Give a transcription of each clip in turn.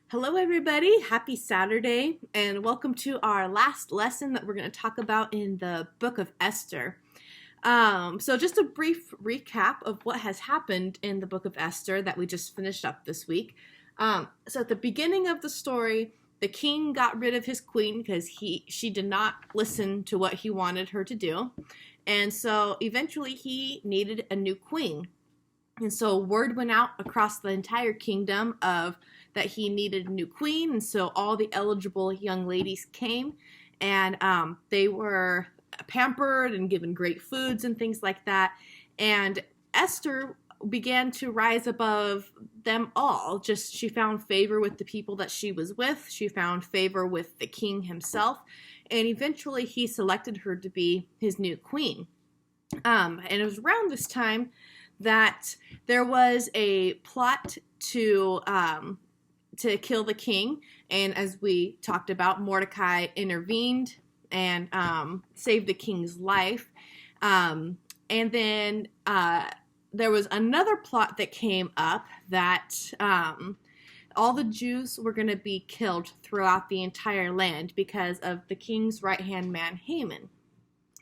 Hello, everybody. Happy Saturday, and welcome to our last lesson that we're going to talk about in the book of Esther. So, just a brief recap of what has happened in the book of Esther that we just finished up this week. So, at the beginning of the story, the king got rid of his queen because she did not listen to what he wanted her to do, and so eventually he needed a new queen. And so word went out across the entire kingdom of that he needed a new queen, and so all the eligible young ladies came, and they were pampered and given great foods and things like that. And Esther began to rise above them all. Just she found favor with the people that she was with. She found favor with the king himself, and eventually he selected her to be his new queen. And it was around this time that there was a plot to kill the king, and as we talked about, Mordecai intervened and saved the king's life. And then there was another plot that came up that all the Jews were going to be killed throughout the entire land because of the king's right-hand man, Haman.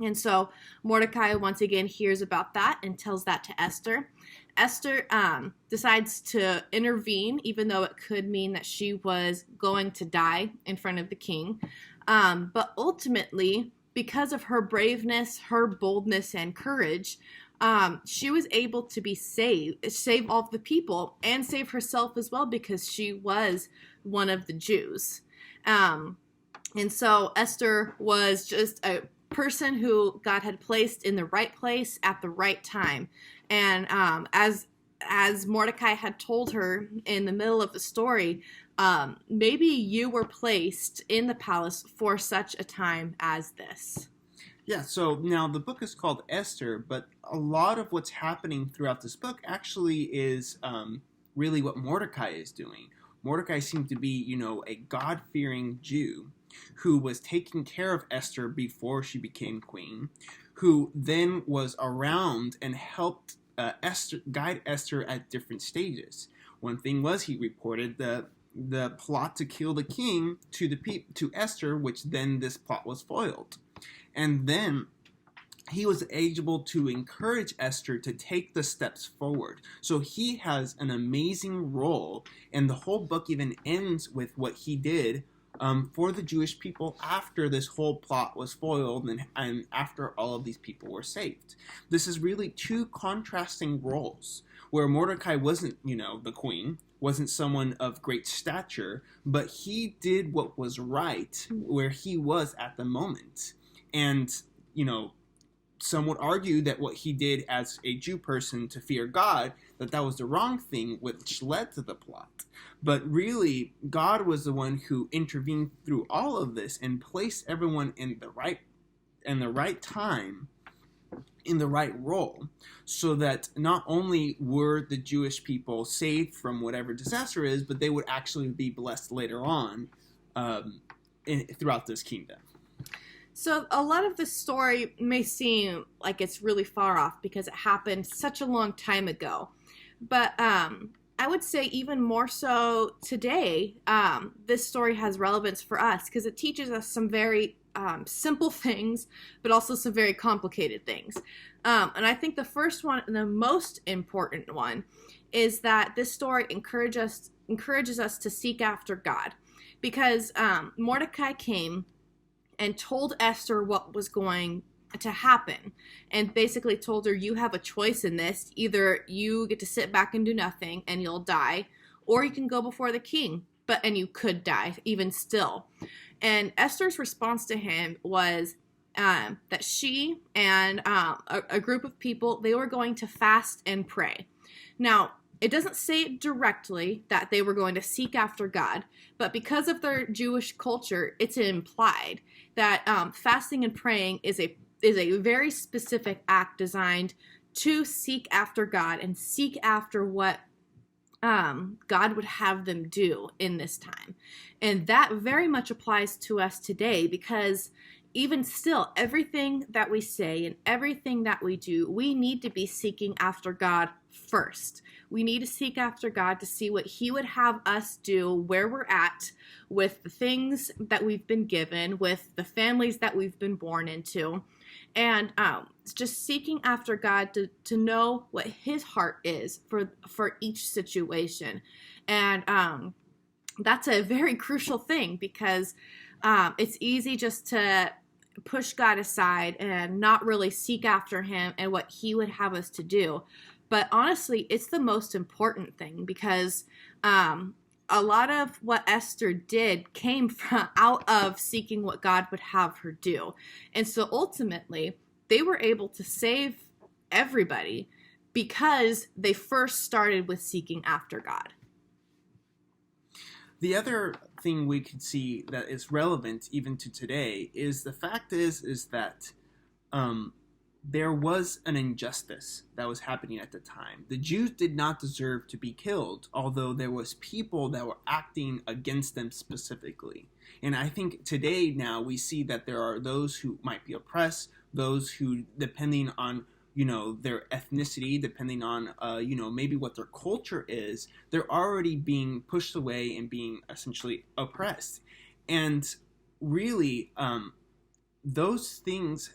And so Mordecai once again hears about that and tells that to Esther. Esther decides to intervene, even though it could mean that she was going to die in front of the king. But ultimately, because of her braveness, her boldness, and courage, she was able to save all of the people, and save herself as well because she was one of the Jews. And so Esther was just a person who God had placed in the right place at the right time. And as Mordecai had told her in the middle of the story, maybe you were placed in the palace for such a time as this. Yeah, so now the book is called Esther, but a lot of what's happening throughout this book actually is really what Mordecai is doing. Mordecai seemed to be, a God-fearing Jew who was taking care of Esther before she became queen, who then was around and helped guide Esther at different stages. One thing was he reported the plot to kill the king to Esther, which then this plot was foiled. And then he was able to encourage Esther to take the steps forward. So he has an amazing role, and the whole book even ends with what he did for the Jewish people after this whole plot was foiled and after all of these people were saved. This is really two contrasting roles, where Mordecai wasn't, the queen, wasn't someone of great stature, but he did what was right where he was at the moment. And, some would argue that what he did as a Jew person to fear God, that was the wrong thing, which led to the plot. But really, God was the one who intervened through all of this and placed everyone in the right time, in the right role, so that not only were the Jewish people saved from whatever disaster is, but they would actually be blessed later on throughout this kingdom. So a lot of the story may seem like it's really far off because it happened such a long time ago. But I would say even more so today, this story has relevance for us because it teaches us some very simple things, but also some very complicated things. And I think the first one and the most important one is that this story encourages us to seek after God. Because Mordecai came and told Esther what was going to happen, and basically told her, you have a choice in this. Either you get to sit back and do nothing and you'll die, or you can go before the king, and you could die even still. And Esther's response to him was that she and a group of people, they were going to fast and pray. Now, it doesn't say directly that they were going to seek after God, but because of their Jewish culture, it's implied that fasting and praying is a very specific act designed to seek after God and seek after what God would have them do in this time. And that very much applies to us today because even still, everything that we say and everything that we do, we need to be seeking after God first. We need to seek after God to see what He would have us do, where we're at with the things that we've been given, with the families that we've been born into, and just seeking after God to know what His heart is for each situation. And that's a very crucial thing, because it's easy just to push God aside and not really seek after Him and what He would have us to do. But honestly, it's the most important thing, because a lot of what Esther did came from out of seeking what God would have her do. And so ultimately, they were able to save everybody because they first started with seeking after God. The other thing we could see that is relevant even to today is the fact is that there was an injustice that was happening at the time. The Jews did not deserve to be killed, although there was people that were acting against them specifically. And I think today now we see that there are those who might be oppressed, those who, depending on their ethnicity, depending on maybe what their culture is, they're already being pushed away and being essentially oppressed. And really, those things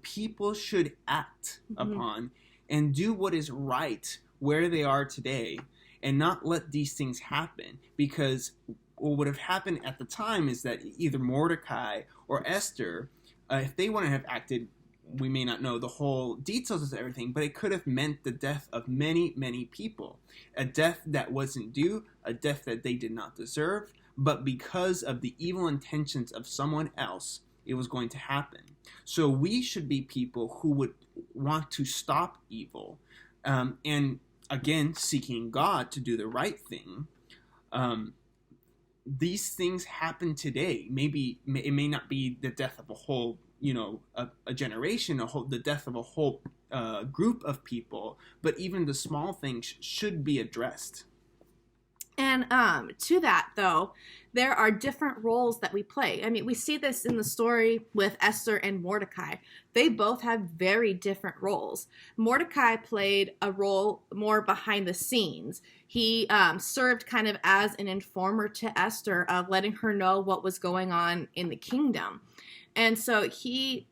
people should act upon and do what is right where they are today, and not let these things happen. Because what would have happened at the time is that either Mordecai or Esther, if they wouldn't have acted, we may not know the whole details of everything, but it could have meant the death of many, many people. A death that wasn't due, a death that they did not deserve, but because of the evil intentions of someone else, it was going to happen. So we should be people who would want to stop evil, and again, seeking God to do the right thing. These things happen today. Maybe it may not be the death of a whole a generation, the death of a whole group of people, but even the small things should be addressed. And to that, though, there are different roles that we play. I mean, we see this in the story with Esther and Mordecai. They both have very different roles. Mordecai played a role more behind the scenes. He served kind of as an informer to Esther, of letting her know what was going on in the kingdom. And so he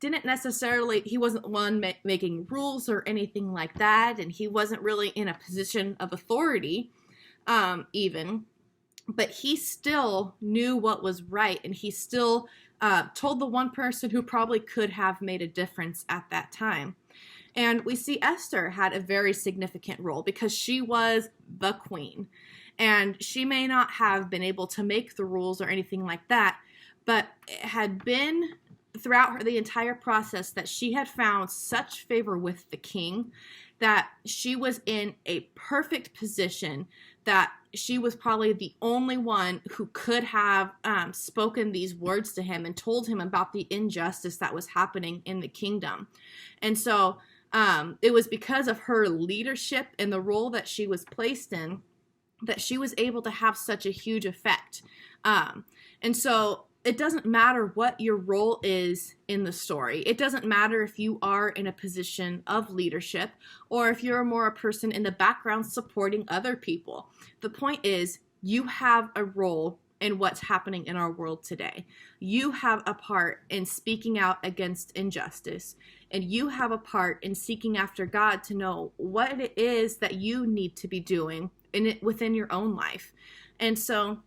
wasn't one making rules or anything like that, and he wasn't really in a position of authority even, but he still knew what was right, and he still told the one person who probably could have made a difference at that time. And we see Esther had a very significant role because she was the queen, and she may not have been able to make the rules or anything like that, but it had been throughout the entire process that she had found such favor with the king that she was in a perfect position, that she was probably the only one who could have spoken these words to him and told him about the injustice that was happening in the kingdom. And so it was because of her leadership and the role that she was placed in that she was able to have such a huge effect. And so it doesn't matter what your role is in the story. It doesn't matter if you are in a position of leadership or if you're more a person in the background supporting other people. The point is, you have a role in what's happening in our world today. You have a part in speaking out against injustice, and you have a part in seeking after God to know what it is that you need to be doing within your own life. And so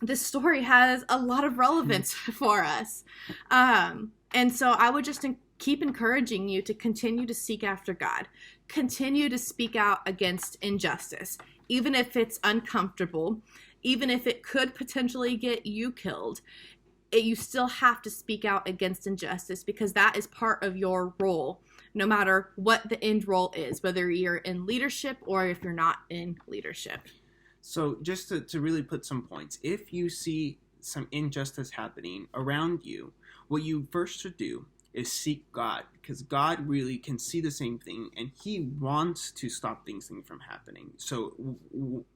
this story has a lot of relevance for us. And so I would just keep encouraging you to continue to seek after God. Continue to speak out against injustice, even if it's uncomfortable, even if it could potentially get you killed. You still have to speak out against injustice, because that is part of your role, no matter what the end role is, whether you're in leadership or if you're not in leadership. So just to really put some points, if you see some injustice happening around you, what you first should do is seek God, because God really can see the same thing, and He wants to stop things from happening. So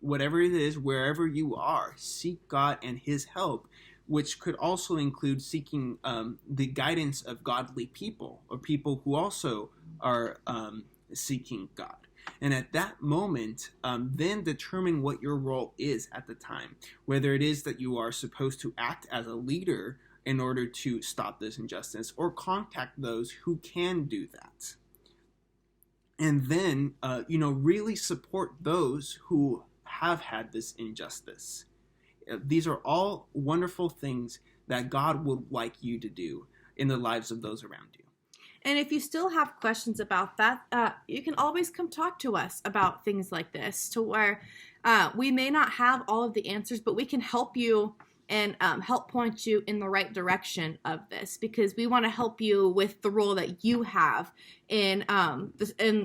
whatever it is, wherever you are, seek God and His help which could also include seeking the guidance of godly people or people who also are seeking God. And at that moment, then determine what your role is at the time, whether it is that you are supposed to act as a leader in order to stop this injustice or contact those who can do that. And then, really support those who have had this injustice. These are all wonderful things that God would like you to do in the lives of those around you. And if you still have questions about that, you can always come talk to us about things like this, to where we may not have all of the answers, but we can help you and help point you in the right direction of this, because we want to help you with the role that you have in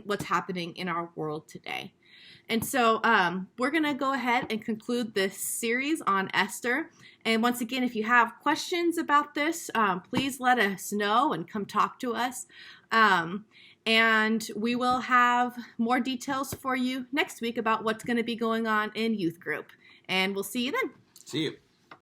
what's happening in our world today. And so we're going to go ahead and conclude this series on Esther. And once again, if you have questions about this, please let us know and come talk to us. And we will have more details for you next week about what's going to be going on in youth group. And we'll see you then. See you.